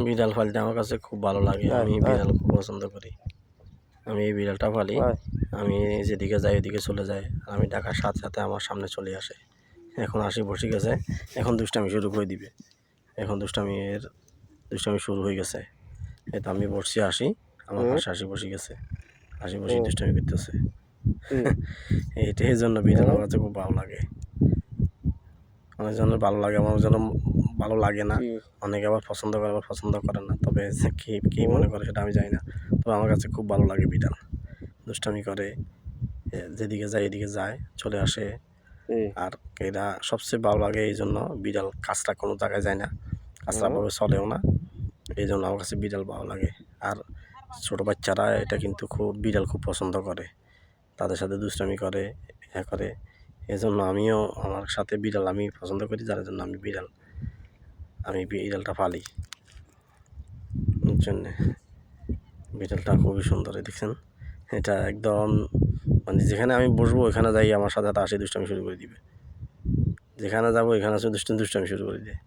বিড়াল পালতে আমার কাছে খুব ভালো লাগে। আমি বিড়াল খুব পছন্দ করি। আমি এই বিড়ালটা পালি। আমি যেদিকে যাই ওদিকে চলে যায়। আমি ডাকার সাথে সাথে আমার সামনে চলে আসে। এখন আসি বসে গেছে। এখন দুষ্টামি শুরু করে দিবে। এখন দুষ্টামি শুরু হয়ে গেছে। এই তো আমি বসছি আসি, আমার পাশে আসি বসে গেছে। আসি বসে দুষ্টামি করতেছে। এই জন্য বিড়াল আমার কাছে খুব ভালো লাগে। অনেক জনের ভালো লাগে, আমার যেন ভালো লাগে না। অনেকে আবার পছন্দ করে, আবার পছন্দ করে না। তবে কি মনে করে সেটা আমি জানি না। তবে আমার কাছে খুব ভালো লাগে বিড়াল। দুষ্টামি করে, যেদিকে যায় এদিকে যায়, চলে আসে। আর এরা সবচেয়ে ভালো লাগে এই জন্য বিড়াল কাছরা কোনো জায়গায় যায় না, কাছরাভাবে চলেও না। এই জন্য আমার কাছে বিড়াল ভালো লাগে। আর ছোটো বাচ্চারা এটা কিন্তু বিড়াল খুব পছন্দ করে, তাদের সাথে দুষ্টামি করে, করে। এই জন্য আমিও আমার সাথে বিড়াল আমি পছন্দ করি, যার জন্য আমি বিড়ালটা পালি। এর জন্যে বিড়ালটা খুবই সুন্দর। দেখছেন, এটা একদম মানে যেখানে আমি বসবো ওইখানে যাই আমার সাথে আসে দুষ্টামি শুরু করে দিবে। যেখানে যাবো ওইখানে দুষ্টামি শুরু করে দিয়ে